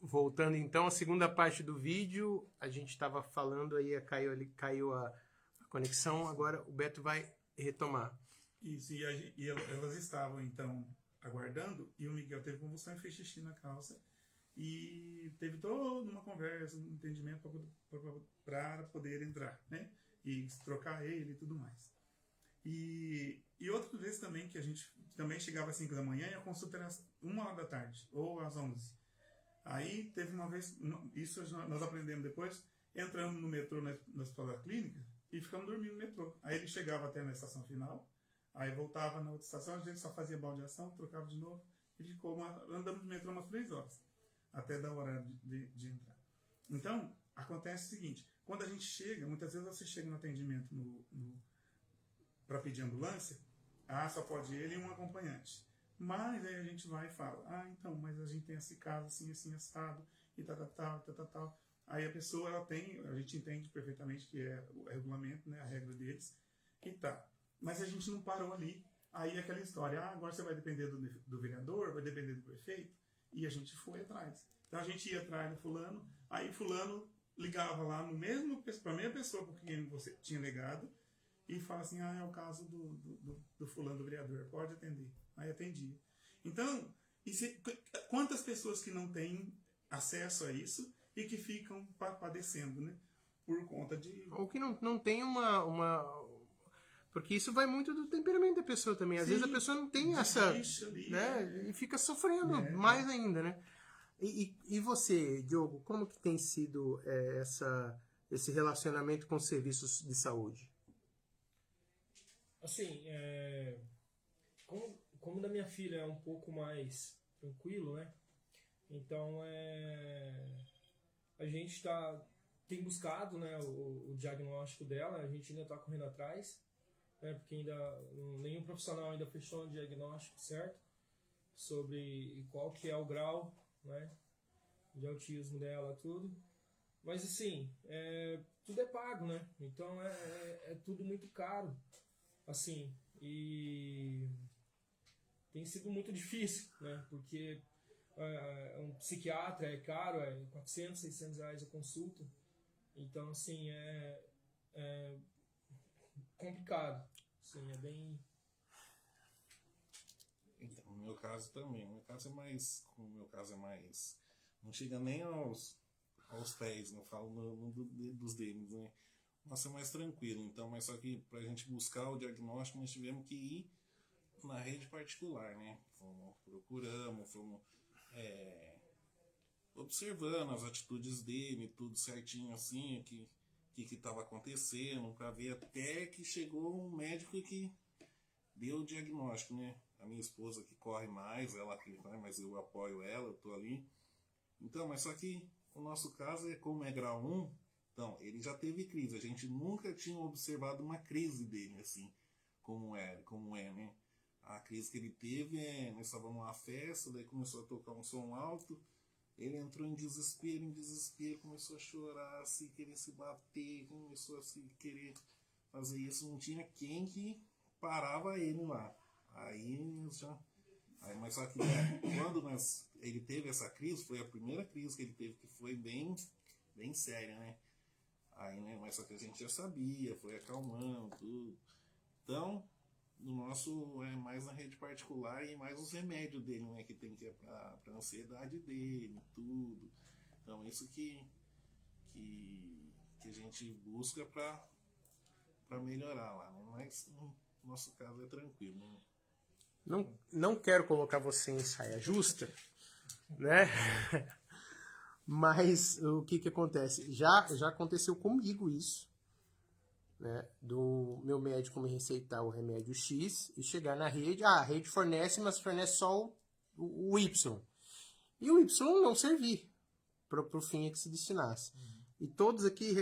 Voltando então à segunda parte do vídeo, a gente estava falando aí, caiu a conexão, agora o Beto vai retomar. Isso, e elas estavam então aguardando, e o Miguel teve convulsão e fez xixi na calça. E teve toda uma conversa, um entendimento para poder entrar, né? E trocar ele e tudo mais. E outra vez também que a gente também chegava às 5 da manhã e a consulta era às 1 hora da tarde, ou às 11. Aí teve uma vez, isso nós aprendemos depois, entramos no metrô na Hospital da Clínica e ficamos dormindo no metrô. Aí ele chegava até na estação final, aí voltava na outra estação, a gente só fazia baldeação, trocava de novo e andamos no metrô umas 3 horas, até dar hora de entrar. Então, acontece o seguinte, quando a gente chega, muitas vezes você chega no atendimento para pedir ambulância, só pode ele e um acompanhante. Mas aí a gente vai e fala, então, mas a gente tem esse caso assim, assim, assado, e tal. Aí a pessoa, a gente entende perfeitamente que é o regulamento, né, a regra deles, e tá. Mas a gente não parou ali. Aí aquela história, agora você vai depender do vereador, vai depender do prefeito, e a gente foi atrás. Então a gente ia atrás do fulano, aí fulano ligava lá para a mesma pessoa por quem você tinha legado, e fala assim, é o caso do fulano, do vereador, pode atender. Aí atendia. Então, quantas pessoas que não têm acesso a isso e que ficam padecendo, né? Por conta de... Ou que não tem Porque isso vai muito do temperamento da pessoa também. Às vezes a pessoa não tem essa... ali, né? E fica sofrendo mais ainda, né? E você, Diogo, como que tem sido esse relacionamento com os serviços de saúde? Assim, como da minha filha é um pouco mais tranquilo, né? Então, a gente tem buscado, né, o diagnóstico dela, a gente ainda está correndo atrás, né, porque nenhum profissional ainda fechou um diagnóstico certo sobre qual que é o grau, né, de autismo dela, tudo. Mas, assim, tudo é pago, né? Então, é tudo muito caro. Assim, e tem sido muito difícil, né? Porque um psiquiatra é caro, é 400, 600 reais a consulta. Então, assim, é complicado. Assim, é bem... Então, no meu caso também. No meu caso é mais... Não chega nem aos pés, não falo dos deles, né? Nossa, é mais tranquilo, então, mas só que pra gente buscar o diagnóstico, nós tivemos que ir na rede particular, né? Fomos observando as atitudes dele, tudo certinho assim, o que estava acontecendo, para ver até que chegou um médico que deu o diagnóstico, né? A minha esposa que corre mais, ela que vai, mas eu apoio ela, eu tô ali. Então, mas só que o nosso caso como é grau 1, então, ele já teve crise. A gente nunca tinha observado uma crise dele, assim, como é, né? A crise que ele teve nós estávamos numa festa, daí começou a tocar um som alto, ele entrou em desespero, começou a chorar, assim, querer se bater, começou a se querer fazer isso. Não tinha quem que parava ele lá. Mas só que quando ele teve essa crise, foi a primeira crise que ele teve, que foi bem, bem séria, né? Aí, né, mas só que a gente já sabia, foi acalmando, tudo. Então, no nosso é mais na rede particular e mais os remédios dele, né, que tem que ir pra ansiedade dele, tudo. Então, isso que a gente busca pra melhorar lá, né? Mas no nosso caso é tranquilo, né? Não quero colocar você em saia justa, né? Mas o que acontece? Já aconteceu comigo isso, né? Do meu médico me receitar o remédio X e chegar na rede, a rede fornece, mas fornece só o Y. E o Y não servir para o fim a que se destinasse. E todos aqui,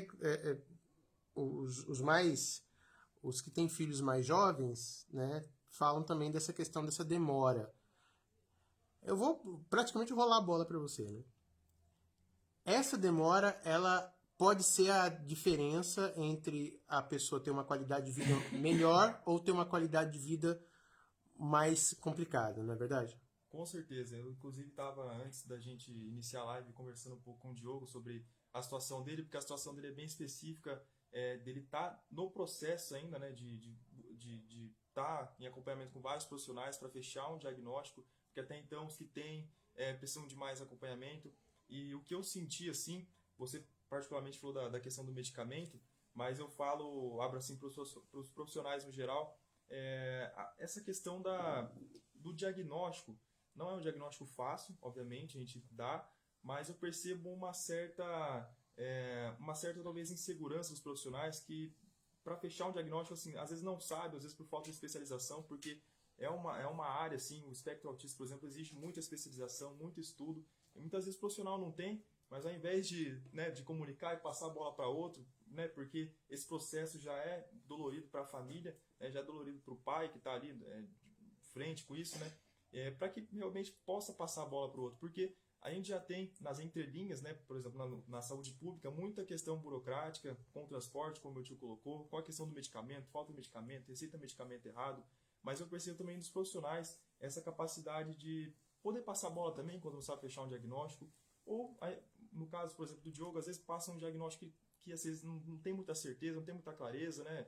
os que têm filhos mais jovens, né, falam também dessa questão dessa demora. Eu vou praticamente rolar a bola para você, né? Essa demora, ela pode ser a diferença entre a pessoa ter uma qualidade de vida melhor ou ter uma qualidade de vida mais complicada, não é verdade? Com certeza. Eu, inclusive, estava, antes da gente iniciar a live, conversando um pouco com o Diogo sobre a situação dele, porque a situação dele é bem específica, dele tá no processo ainda, né, de estar em acompanhamento com vários profissionais para fechar um diagnóstico, porque até então os que têm precisam de mais acompanhamento. E o que eu senti, assim, você particularmente falou da questão do medicamento, mas eu abro assim para os profissionais no geral, essa questão do diagnóstico. Não é um diagnóstico fácil, obviamente, a gente dá, mas eu percebo uma certa talvez insegurança dos profissionais que, para fechar um diagnóstico, assim, às vezes não sabe, às vezes por falta de especialização, porque é uma área, assim, o espectro autista, por exemplo, existe muita especialização, muito estudo, e muitas vezes o profissional não tem, mas ao invés de comunicar e passar a bola para outro, né, porque esse processo já é dolorido para a família, já é dolorido para o pai que está ali de frente com isso, né, para que realmente possa passar a bola para o outro, porque a gente já tem nas entrelinhas, né, por exemplo, na saúde pública, muita questão burocrática, com o transporte, como o meu tio colocou, com a questão do medicamento, falta de medicamento, receita medicamento errado, mas eu percebo também dos profissionais essa capacidade de poder passar a bola também quando não sabe fechar um diagnóstico, ou no caso, por exemplo, do Diogo, às vezes passa um diagnóstico que às vezes não tem muita certeza, não tem muita clareza, né,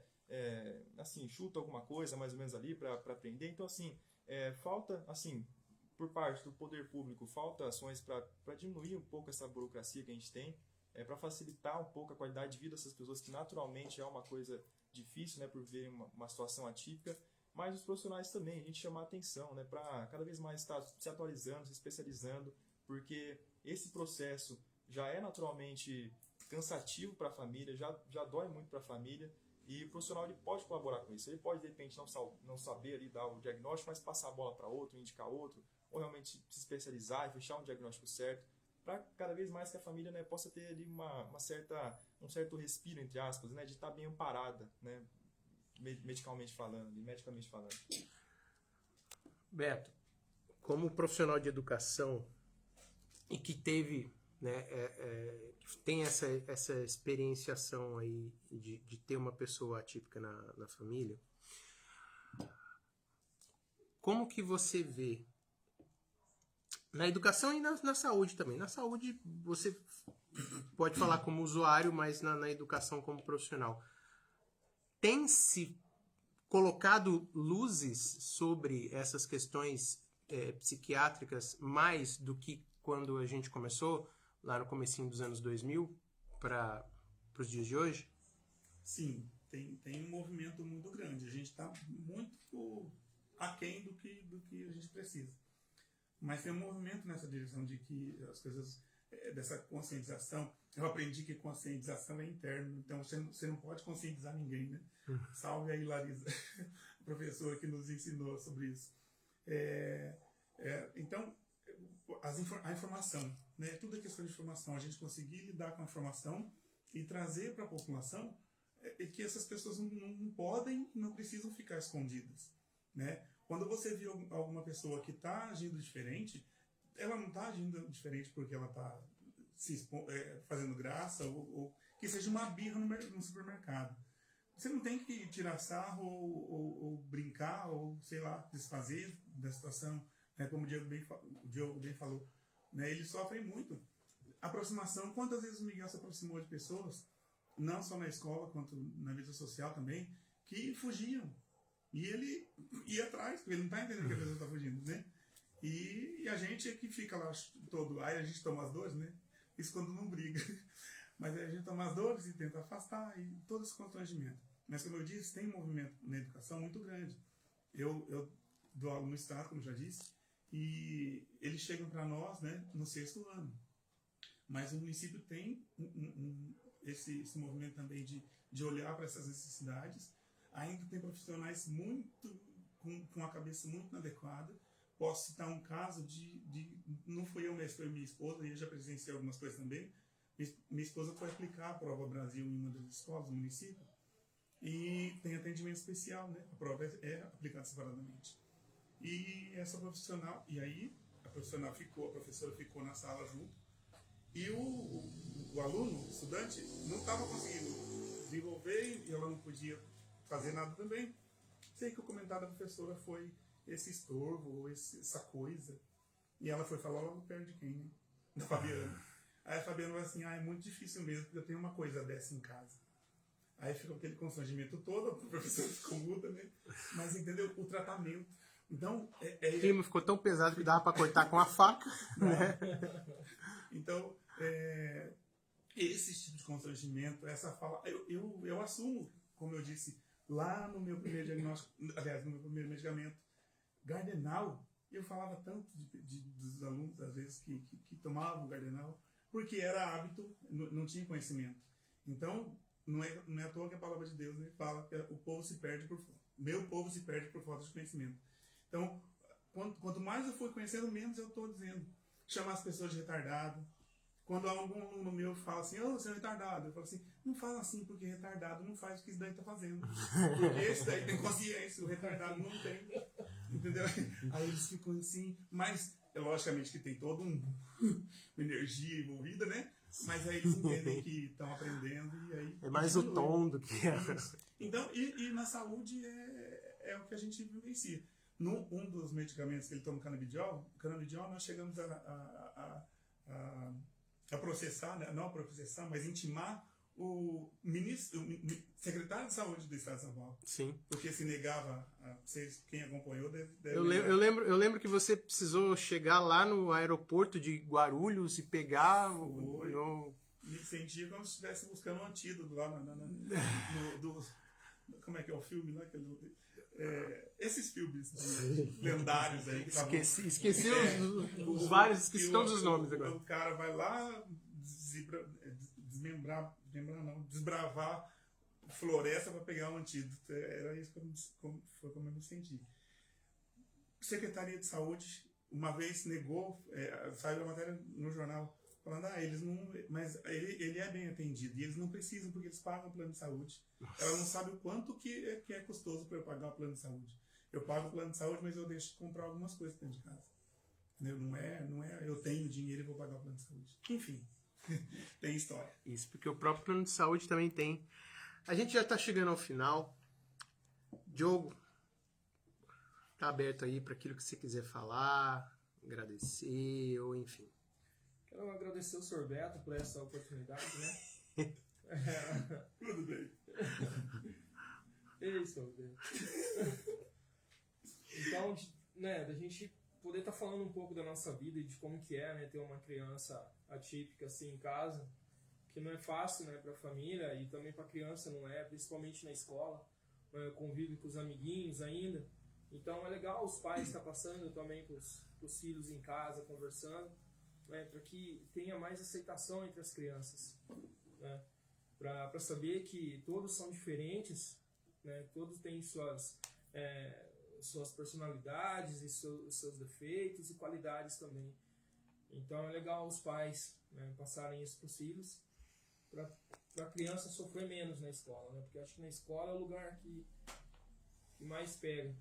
assim, chuta alguma coisa mais ou menos ali para aprender, então assim, falta, assim, por parte do poder público, falta ações para diminuir um pouco essa burocracia que a gente tem, para facilitar um pouco a qualidade de vida dessas pessoas, que naturalmente é uma coisa difícil, né, por verem uma situação atípica, mas os profissionais também, a gente chamar a atenção, né, para cada vez mais estar se atualizando, se especializando, porque esse processo já é naturalmente cansativo para a família, já dói muito para a família, e o profissional ele pode colaborar com isso. Ele pode, de repente, não saber ali dar o diagnóstico, mas passar a bola para outro, indicar outro, ou realmente se especializar e fechar um diagnóstico certo, para cada vez mais que a família, né, possa ter ali um certo respiro, entre aspas, né, de estar bem amparada, né, medicamente falando. Beto, como profissional de educação e que teve, né, que tem essa experienciação aí de ter uma pessoa atípica na família, como que você vê na educação e na saúde também? Na saúde você pode falar como usuário, mas na educação como profissional. Tem se colocado luzes sobre essas questões psiquiátricas mais do que quando a gente começou, lá no comecinho dos anos 2000, para os dias de hoje? Sim, tem um movimento muito grande. A gente está muito aquém do que a gente precisa. Mas tem um movimento nessa direção de que as coisas, dessa conscientização, eu aprendi que conscientização é interno, então você não pode conscientizar ninguém, né? Salve aí, Larisa, a professora que nos ensinou sobre isso. Então, a informação, né? Tudo é questão de informação, a gente conseguir lidar com a informação e trazer para a população que essas pessoas não podem, não precisam ficar escondidas, né? Quando você vê alguma pessoa que está agindo diferente, ela não está agindo diferente porque ela está fazendo graça ou que seja uma birra no supermercado. Você não tem que tirar sarro ou brincar ou, sei lá, desfazer da situação, né? Como o Diogo bem falou, né? Eles sofrem muito. Aproximação, quantas vezes o Miguel se aproximou de pessoas, não só na escola, quanto na vida social também, que fugiam. E ele ia atrás, porque ele não está entendendo que a pessoa está fugindo, né? E a gente é que fica lá todo, aí a gente toma as dores, né? Isso quando não briga. Mas aí a gente toma as dores e tenta afastar, e todo esse constrangimento. Mas como eu disse, tem um movimento na educação muito grande. Eu dou aula no estado, como já disse, e eles chegam para nós, né, no 6º ano. Mas o município tem esse movimento também de olhar para essas necessidades. Ainda tem profissionais com a cabeça muito inadequada. Posso citar um caso não fui eu, mas foi minha esposa, e eu já presenciei algumas coisas também. Minha esposa foi aplicar a Prova Brasil em uma das escolas do município, e tem atendimento especial, né? A prova é aplicada separadamente. E essa profissional, e aí a professora ficou na sala junto, e o aluno, o estudante, não estava conseguindo desenvolver, e ela não podia fazer nada também. Sei que o comentário da professora foi esse estorvo, ou essa coisa. E ela foi falar logo perto de quem, né? Da Fabiana. Aí a Fabiana falou assim, é muito difícil mesmo, porque eu tenho uma coisa dessa em casa. Aí ficou aquele constrangimento todo, a professora ficou muda, né? Mas entendeu? O tratamento. Então, O clima ficou tão pesado que dava pra cortar com a faca, né? Então, esse tipo de constrangimento, essa fala, eu assumo, como eu disse, lá no meu primeiro diagnóstico, aliás, no meu primeiro medicamento, Gardenal, eu falava tanto dos alunos, às vezes, que tomavam Gardenal, porque era hábito, não tinha conhecimento. Então, não é à toa que a palavra de Deus, né, fala que o povo se perde meu povo se perde por falta de conhecimento. Então, quanto mais eu for conhecendo, menos eu estou dizendo. Chamar as pessoas de retardado. Quando algum aluno meu fala assim, você é um retardado, eu falo assim, não fala assim, porque retardado não faz o que esse daí está fazendo. Porque esse daí tem consciência, o retardado não tem. Entendeu? Aí eles ficam assim, mas logicamente que tem toda uma energia envolvida, né? Mas aí eles entendem que estão aprendendo e aí... É mais o tom do que... Então, e na saúde é o que a gente vivencia. Um dos medicamentos que ele toma, o canabidiol, nós chegamos a processar, né? Não a processar, mas intimar o secretário de saúde do estado de São Paulo. Sim. Porque se negava, quem acompanhou deve eu lembro que você precisou chegar lá no aeroporto de Guarulhos e pegar Me sentia como se estivesse buscando um antídoto lá como é que é o filme lá? Esses filmes lendários aí. Esqueci os vários, esqueci todos os nomes agora. O cara vai lá desbravar floresta para pegar um antídoto. Era isso foi como eu me senti. Secretaria de Saúde, uma vez negou, saiu a matéria no jornal, falando, eles não. Mas ele é bem atendido e eles não precisam, porque eles pagam o plano de saúde. Nossa. Ela não sabe o quanto que é custoso para eu pagar o plano de saúde. Eu pago o plano de saúde, mas eu deixo de comprar algumas coisas dentro de casa. Entendeu? Não é eu tenho dinheiro e vou pagar o plano de saúde. Enfim, tem história. Isso, porque o próprio plano de saúde também tem. A gente já está chegando ao final. Diogo, tá aberto aí para aquilo que você quiser falar, agradecer ou enfim. Quero agradecer o Sr. Beto por essa oportunidade, né? Tudo bem. Ei, Sr. Beto. Então, né, da gente poder estar falando um pouco da nossa vida e de como que é, né, ter uma criança atípica assim em casa, que não é fácil, né, para a família e também para a criança não é, principalmente na escola, convive com os amiguinhos ainda. Então é legal os pais estar passando também com os filhos em casa, conversando, né, para que tenha mais aceitação entre as crianças, né, para saber que todos são diferentes, né, todos têm suas personalidades e seus defeitos e qualidades também. Então é legal os pais, né, passarem isso para os filhos, para a criança sofrer menos na escola, né, porque eu acho que na escola é o lugar que mais pega.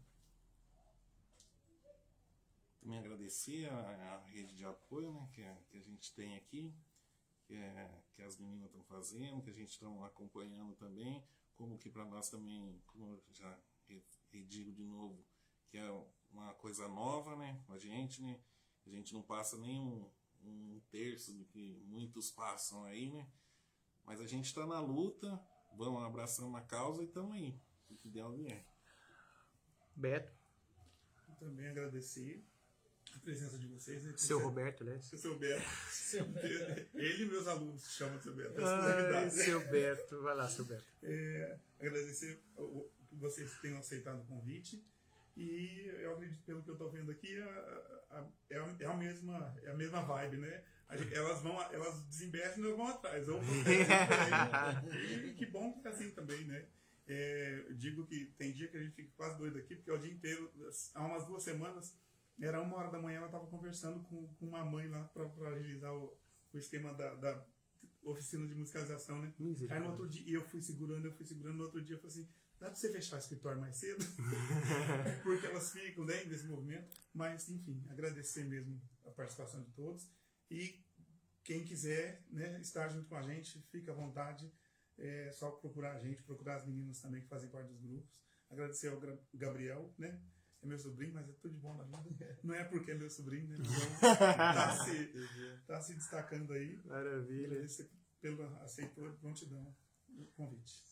Também agradecer a rede de apoio, né, que a gente tem aqui, que as meninas estão fazendo, que a gente está acompanhando também, como que para nós também, como eu já digo de novo, que é uma coisa nova, né, com a gente não passa nem um terço do que muitos passam aí, né, mas a gente está na luta, vamos abraçando a causa e estamos aí, o que der vier. Beto. Também agradecer a presença de vocês. Seu Roberto, né? Seu Beto. Ele e meus alunos chamam seu Beto. Seu Beto. Vai lá, seu Beto. Agradecer que vocês tenham aceitado o convite. E eu acredito, pelo que eu estou vendo aqui, é a mesma vibe, né? Elas desinvestem e nós vamos atrás. E que bom que é assim também, né? Eu digo que tem dia que a gente fica quase doido aqui, porque é o dia inteiro, há umas 2 semanas, era 1h da manhã, ela estava conversando com uma mãe lá para agilizar o esquema da oficina de musicalização, né? Aí no outro dia, eu fui segurando, no outro dia eu falei assim, dá para você fechar o escritório mais cedo? Porque elas ficam dentro desse movimento, mas enfim, agradecer mesmo a participação de todos, e quem quiser, né, estar junto com a gente, fica à vontade. É só procurar a gente, procurar as meninas também que fazem parte dos grupos. Agradecer ao Gabriel, né? é meu sobrinho, mas é tudo de bom na vida. Não é porque é meu sobrinho, né? Então, tá se destacando aí. Maravilha. Aceitou de prontidão o convite.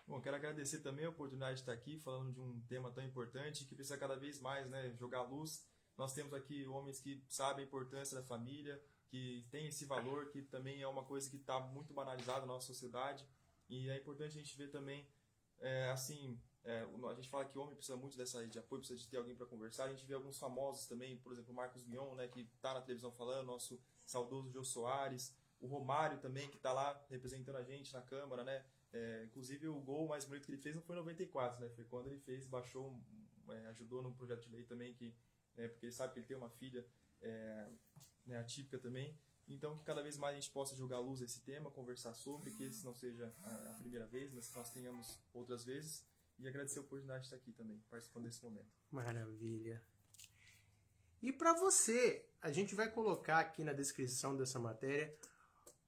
Bom, quero agradecer também a oportunidade de estar aqui falando de um tema tão importante que precisa cada vez mais, né, jogar luz. Nós temos aqui homens que sabem a importância da família, que tem esse valor, que também é uma coisa que está muito banalizada na nossa sociedade. E é importante a gente ver também, a gente fala que o homem precisa muito dessa rede de apoio, precisa de ter alguém para conversar. A gente vê alguns famosos também, por exemplo, o Marcos Mion, né, que está na televisão falando, nosso saudoso Jô Soares, o Romário também, que está lá representando a gente na Câmara, né? Inclusive o gol mais bonito que ele fez não foi em 94, né? Foi quando ele ajudou num projeto de lei também, porque ele sabe que ele tem uma filha atípica também. Então, que cada vez mais a gente possa jogar luz a esse tema, conversar sobre, que esse não seja a primeira vez, mas que nós tenhamos outras vezes. E agradecer a oportunidade de estar aqui também, participando desse momento. Maravilha. E para você, a gente vai colocar aqui na descrição dessa matéria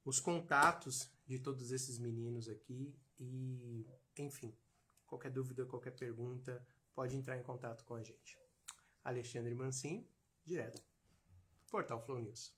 os contatos de todos esses meninos aqui e, enfim, qualquer dúvida, qualquer pergunta, pode entrar em contato com a gente. Alexandre Mancini, direto. Portal Flow News.